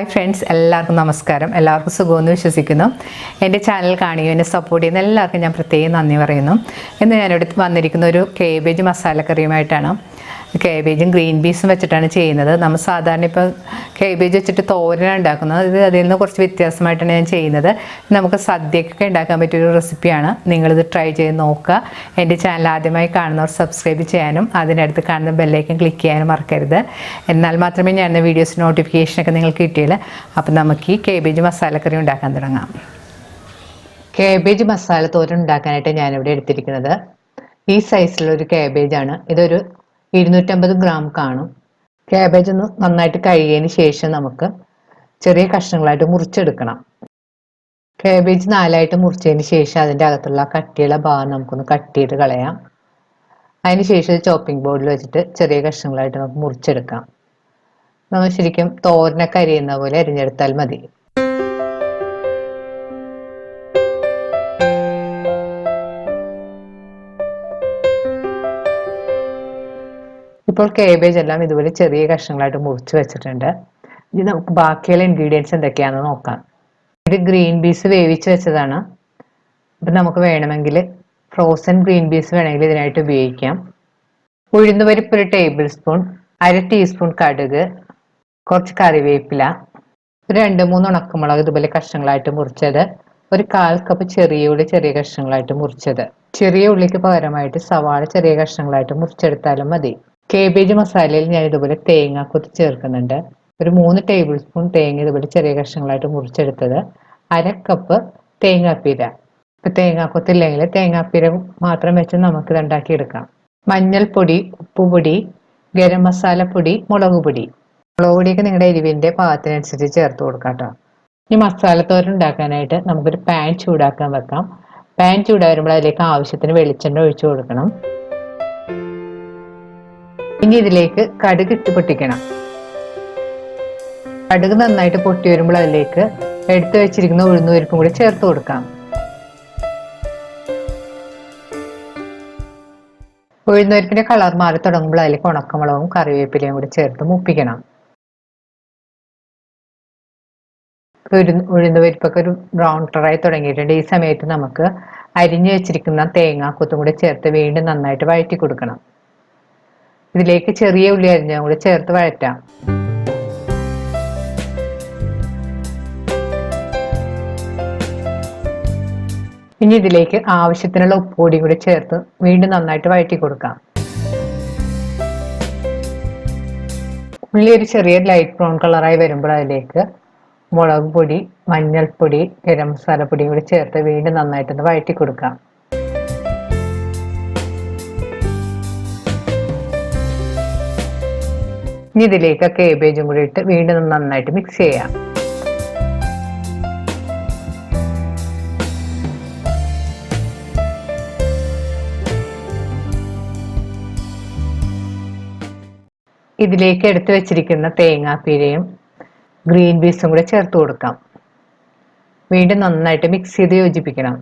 Hi friends, എല്ലാവർക്കും നമസ്കാരം. എല്ലാവർക്കും സുഖമെന്ന് വിശ്വസിക്കുന്നു. എൻ്റെ ചാനൽ കാണുകയും എന്നെ സപ്പോർട്ട് ചെയ്യുന്ന എല്ലാവർക്കും ഞാൻ പ്രത്യേകം നന്ദി പറയുന്നു. ഇന്ന് ഞാനിവിടെ വന്നിരിക്കുന്ന ഒരു കേബേജ് മസാലക്കറിയുമായിട്ടാണ്. കേബേജും ഗ്രീൻ പീസും വെച്ചിട്ടാണ് ചെയ്യുന്നത്. നമ്മൾ സാധാരണ ഇപ്പോൾ കേബേജ് വെച്ചിട്ട് തോരനാണ് ഉണ്ടാക്കുന്നത്. അതിൽ നിന്ന് കുറച്ച് വ്യത്യാസമായിട്ടാണ് ഞാൻ ചെയ്യുന്നത്. നമുക്ക് സദ്യക്കൊക്കെ ഉണ്ടാക്കാൻ പറ്റിയൊരു റെസിപ്പിയാണ്. നിങ്ങളിത് ട്രൈ ചെയ്ത് നോക്കുക. എൻ്റെ ചാനൽ ആദ്യമായി കാണുന്നവർ സബ്സ്ക്രൈബ് ചെയ്യാനും അതിനടുത്ത് കാണുന്ന ബെല്ലൈക്കൻ ക്ലിക്ക് ചെയ്യാനും മറക്കരുത്. എന്നാൽ മാത്രമേ ഞാൻ വീഡിയോസ് നോട്ടിഫിക്കേഷനൊക്കെ നിങ്ങൾക്ക് കിട്ടിയില്ല. അപ്പം നമുക്ക് ഈ കേബേജ് മസാലക്കറി ഉണ്ടാക്കാൻ തുടങ്ങാം. കേബേജ് മസാല തോരൻ ഉണ്ടാക്കാനായിട്ട് ഞാനിവിടെ എടുത്തിരിക്കുന്നത് ഈ സൈസിലൊരു കേബേജാണ്. ഇതൊരു 250 ഗ്രാം കാണും. കാബേജ് ഒന്ന് നന്നായിട്ട് കഴുകിയതിന് ശേഷം നമുക്ക് ചെറിയ കഷ്ണങ്ങളായിട്ട് മുറിച്ചെടുക്കണം. കാബേജ് 4ആയിട്ട് മുറിച്ചതിന് ശേഷം അതിൻ്റെ അകത്തുള്ള കട്ടിയുള്ള ഭാഗം നമുക്കൊന്ന് കട്ട് ചെയ്ത് കളയാം. അതിന് ശേഷം ചോപ്പിംഗ് ബോർഡിൽ വെച്ചിട്ട് ചെറിയ കഷ്ണങ്ങളായിട്ട് നമുക്ക് മുറിച്ചെടുക്കാം. നമ്മൾ ശരിക്കും തോരനൊക്കെ അരിയുന്ന പോലെ അരിഞ്ഞെടുത്താൽ മതി. ഇപ്പോൾ കേബേജ് എല്ലാം ഇതുപോലെ ചെറിയ കഷ്ണങ്ങളായിട്ട് മുറിച്ച് വെച്ചിട്ടുണ്ട്. ഇനി നമുക്ക് ബാക്കിയുള്ള ഇൻഗ്രീഡിയൻസ് എന്തൊക്കെയാണെന്ന് നോക്കാം. ഇത് ഗ്രീൻ പീസ് വേവിച്ച് വെച്ചതാണ്. അപ്പം നമുക്ക് വേണമെങ്കിൽ ഫ്രോസൺ ഗ്രീൻ പീസ് വേണമെങ്കിൽ ഇതിനായിട്ട് ഉപയോഗിക്കാം. ഉഴുന്നുപരിപ്പ് 1 ടേബിൾ സ്പൂൺ, 1/2 ടീസ്പൂൺ കടുക്, കുറച്ച് കറിവേപ്പില, 2-3 ഉണക്കമുളക് ഇതുപോലെ കഷ്ണങ്ങളായിട്ട് മുറിച്ചത്, 1/4 കപ്പ് ചെറിയ ഉള്ളി ചെറിയ കഷ്ണങ്ങളായിട്ട് മുറിച്ചത്. ചെറിയ ഉള്ളിക്ക് പകരമായിട്ട് സവാള ചെറിയ കഷ്ണങ്ങളായിട്ട് മുറിച്ചെടുത്താലും മതി. കേബേജ് മസാലയിൽ ഞാൻ ഇതുപോലെ തേങ്ങാക്കൊത്ത് ചേർക്കുന്നുണ്ട്. ഒരു 3 ടേബിൾ സ്പൂൺ തേങ്ങ ഇതുപോലെ ചെറിയ കഷ്ണങ്ങളായിട്ട് മുറിച്ചെടുത്തത്, 1/2 കപ്പ് തേങ്ങാപ്പീര. ഇപ്പം തേങ്ങാക്കൊത്തില്ലെങ്കിൽ തേങ്ങാപ്പീര മാത്രം വെച്ച് നമുക്ക് ഇത് ഉണ്ടാക്കിയെടുക്കാം. മഞ്ഞൾപ്പൊടി, ഉപ്പുപൊടി, ഗരം മസാലപ്പൊടി, മുളക് പൊടി. മുളക് പൊടിയൊക്കെ നിങ്ങളുടെ എരിവിൻ്റെ പാകത്തിനനുസരിച്ച് ചേർത്ത് കൊടുക്കാം കേട്ടോ. ഈ മസാലത്തോരൻ ഉണ്ടാക്കാനായിട്ട് നമുക്കൊരു പാൻ ചൂടാക്കാൻ വെക്കാം. പാൻ ചൂടായി വരുമ്പോൾ അതിലേക്ക് ആവശ്യത്തിന് വെളിച്ചെണ്ണ ഒഴിച്ചു കൊടുക്കണം. ഇനി ഇതിലേക്ക് കടുക് ഇട്ട് പൊട്ടിക്കണം. കടുക് നന്നായിട്ട് പൊട്ടി വരുമ്പോൾ അതിലേക്ക് എടുത്തു വെച്ചിരിക്കുന്ന ഉഴുന്നുപരിപ്പും കൂടി ചേർത്ത് കൊടുക്കാം. ഉഴുന്നുപരിപ്പിന്റെ കളർ മാറി തുടങ്ങുമ്പോൾ അതിലേക്ക് ഉണക്കമുളകും കറിവേപ്പിലയും കൂടി ചേർത്ത് മൂപ്പിക്കണം. ഉഴുന്നുപരിപ്പൊക്കെ ഒരു ബ്രൗൺ കളറായി തുടങ്ങിയിട്ടുണ്ട്. ഈ സമയത്ത് നമുക്ക് അരിഞ്ഞു വെച്ചിരിക്കുന്ന തേങ്ങാക്കൊത്തും കൂടി ചേർത്ത് വീണ്ടും നന്നായിട്ട് വഴറ്റി കൊടുക്കണം. ഇതിലേക്ക് ചെറിയ ഉള്ളി അരിഞ്ഞതും കൂടി ചേർത്ത് വഴറ്റാം. ഇനി ഇതിലേക്ക് ആവശ്യത്തിനുള്ള ഉപ്പുപൊടി കൂടി ചേർത്ത് വീണ്ടും നന്നായിട്ട് വഴറ്റി കൊടുക്കാം. ഉള്ളി ഒരു ചെറിയ ലൈറ്റ് ബ്രൗൺ കളറായി വരുമ്പോൾ അതിലേക്ക് മുളക് പൊടി, മഞ്ഞൾപ്പൊടി, ഗരം മസാലപ്പൊടിയും കൂടി ചേർത്ത് വീണ്ടും നന്നായിട്ടൊന്ന് വഴറ്റി കൊടുക്കാം. ഇനി ഇതിലേക്ക് കേബേജും കൂടി ഇട്ട് വീണ്ടും നന്നായിട്ട് മിക്സ് ചെയ്യാം. ഇതിലേക്ക് എടുത്തു വെച്ചിരിക്കുന്ന തേങ്ങാപ്പീരയും ഗ്രീൻ പീസും കൂടെ ചേർത്ത് കൊടുക്കാം. വീണ്ടും നന്നായിട്ട് മിക്സ് ചെയ്ത് യോജിപ്പിക്കണം.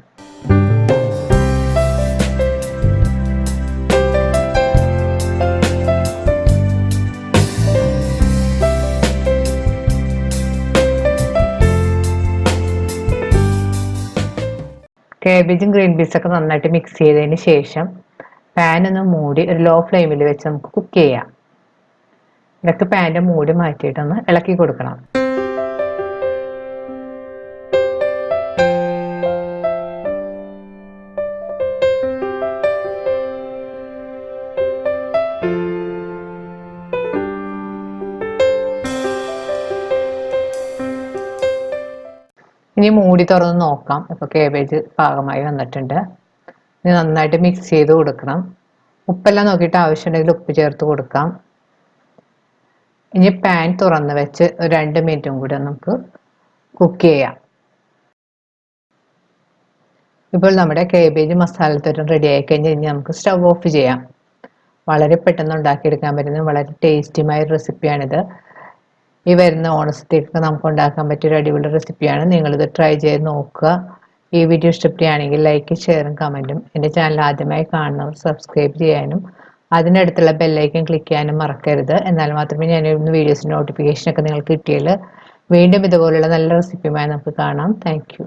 കേബേജും ഗ്രീൻ പീസൊക്കെ നന്നായിട്ട് മിക്സ് ചെയ്തതിന് ശേഷം പാൻ ഒന്ന് മൂടി ഒരു ലോ ഫ്ലെയിമിൽ വെച്ച് നമുക്ക് കുക്ക് ചെയ്യാം. ഇടയ്ക്ക് പാൻ്റെ മൂടി മാറ്റിയിട്ടൊന്ന് ഇളക്കി കൊടുക്കണം. ഇനി മൂടി തുറന്ന് നോക്കാം. ഇപ്പോൾ കേബേജ് പാകമായി വന്നിട്ടുണ്ട്. ഇനി നന്നായിട്ട് മിക്സ് ചെയ്ത് കൊടുക്കണം. ഉപ്പെല്ലാം നോക്കിയിട്ട് ആവശ്യമുണ്ടെങ്കിൽ ഉപ്പ് ചേർത്ത് കൊടുക്കാം. ഇനി പാൻ തുറന്ന് വെച്ച് ഒരു 2 മിനിറ്റും കൂടി നമുക്ക് കുക്ക് ചെയ്യാം. ഇപ്പോൾ നമ്മുടെ കേബേജ് മസാലത്തോരൻ റെഡി ആയി കഴിഞ്ഞാൽ ഇനി നമുക്ക് സ്റ്റവ് ഓഫ് ചെയ്യാം. വളരെ പെട്ടെന്ന് ഉണ്ടാക്കിയെടുക്കാൻ പറ്റുന്ന വളരെ ടേസ്റ്റിയുമായ റെസിപ്പിയാണിത്. ഈ വരുന്ന ഓണസദ്യക്കൊക്കെ നമുക്ക് ഉണ്ടാക്കാൻ പറ്റിയൊരു അടിപൊളി റെസിപ്പിയാണ്. നിങ്ങളിത് ട്രൈ ചെയ്ത് നോക്കുക. ഈ വീഡിയോ ഇഷ്ടപ്പെടുകയാണെങ്കിൽ ലൈക്ക്, ഷെയറും കമൻറ്റും. എൻ്റെ ചാനൽ ആദ്യമായി കാണുന്നവർ സബ്സ്ക്രൈബ് ചെയ്യാനും അതിനടുത്തുള്ള ബെല്ലൈക്കൻ ക്ലിക്ക് ചെയ്യാനും മറക്കരുത്. എന്നാൽ മാത്രമേ ഞാൻ ഇടുന്ന വീഡിയോസിൻ്റെ നോട്ടിഫിക്കേഷനൊക്കെ നിങ്ങൾക്ക് കിട്ടിയാൽ വീണ്ടും ഇതുപോലുള്ള നല്ല റെസിപ്പിയുമായി നമുക്ക് കാണാം. Thank you.